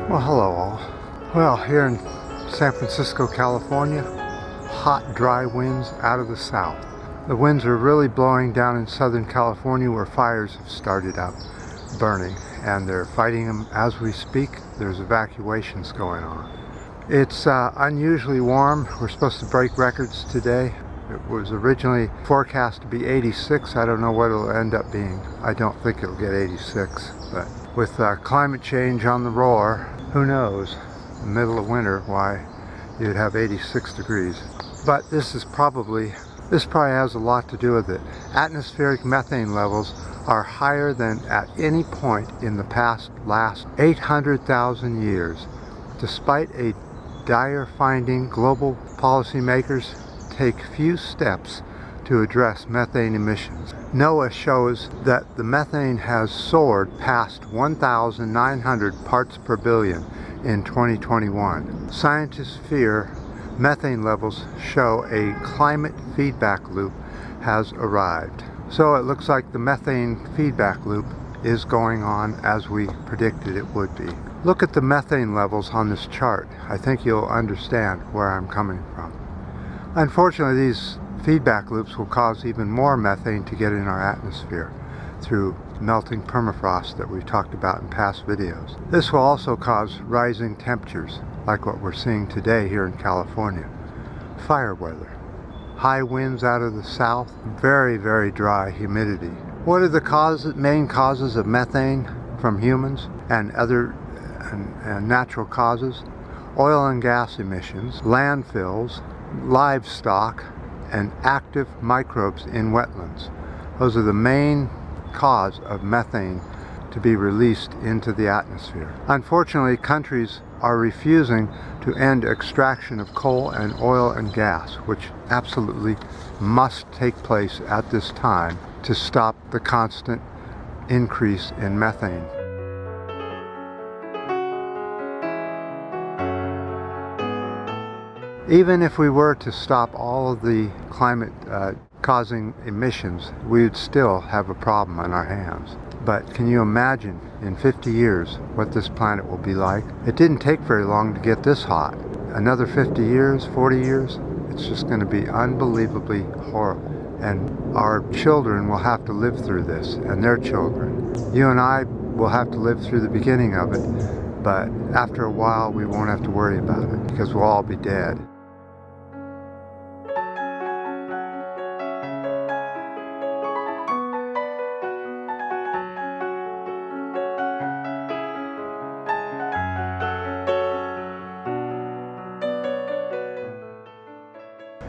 Well, hello all. Well, here in San Francisco, California, hot, dry winds out of the south. The winds are really blowing down in Southern California where fires have started up burning, and they're fighting them as we speak. There's evacuations going on. It's unusually warm. We're supposed to break records today. It was originally forecast to be 86. I don't know what it'll end up being. I don't think it'll get 86, but with climate change on the roar, who knows, in the middle of winter, why you'd have 86 degrees. But this probably has a lot to do with it. Atmospheric methane levels are higher than at any point in the last 800,000 years. Despite a dire finding, global policymakers take few steps to address methane emissions. NOAA shows that the methane has soared past 1,900 parts per billion in 2021. Scientists fear methane levels show a climate feedback loop has arrived. So it looks like the methane feedback loop is going on as we predicted it would be. Look at the methane levels on this chart. I think you'll understand where I'm coming from. Unfortunately, these feedback loops will cause even more methane to get in our atmosphere through melting permafrost that we've talked about in past videos. This will also cause rising temperatures, like what we're seeing today here in California. Fire weather, high winds out of the south, very, very dry humidity. What are the main causes of methane from humans and other natural causes? Oil and gas emissions, landfills, livestock, and active microbes in wetlands. Those are the main cause of methane to be released into the atmosphere. Unfortunately, countries are refusing to end extraction of coal and oil and gas, which absolutely must take place at this time to stop the constant increase in methane. Even if we were to stop all of the climate causing emissions, we would still have a problem on our hands. But can you imagine in 50 years what this planet will be like? It didn't take very long to get this hot. Another 50 years, 40 years, it's just going to be unbelievably horrible. And our children will have to live through this, and their children. You and I will have to live through the beginning of it, but after a while we won't have to worry about it because we'll all be dead.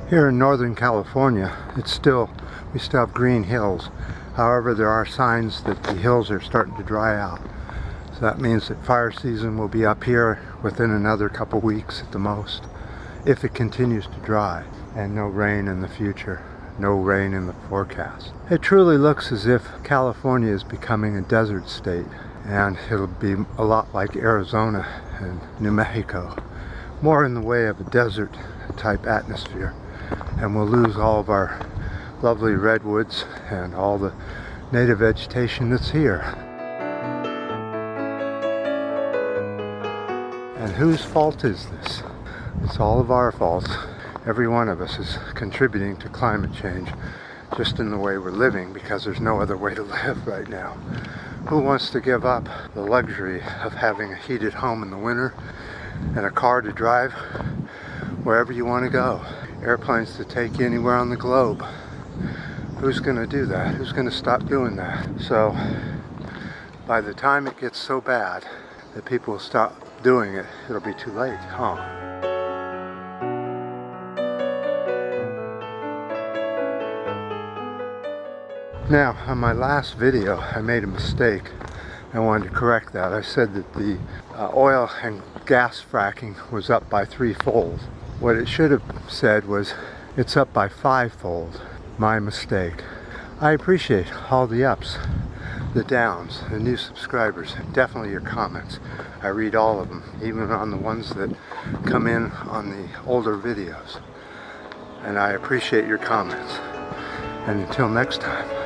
Here in Northern California, we still have green hills. However, there are signs that the hills are starting to dry out. So that means that fire season will be up here within another couple weeks at the most, if it continues to dry, and no rain in the future, no rain in the forecast. It truly looks as if California is becoming a desert state, and it'll be a lot like Arizona and New Mexico, more in the way of a desert type atmosphere. And we'll lose all of our lovely redwoods and all the native vegetation that's here. And whose fault is this? It's all of our fault. Every one of us is contributing to climate change just in the way we're living, because there's no other way to live right now. Who wants to give up the luxury of having a heated home in the winter and a car to drive wherever you want to go? Airplanes to take you anywhere on the globe. Who's going to do that? Who's going to stop doing that? So by the time it gets so bad that people will stop doing it, it'll be too late, huh? Now, on my last video, I made a mistake. I wanted to correct that. I said that the oil and gas fracking was up by 3-fold. What it should have said was, it's up by 5-fold. My mistake. I appreciate all the ups, the downs, the new subscribers, definitely your comments. I read all of them, even on the ones that come in on the older videos. And I appreciate your comments. And until next time.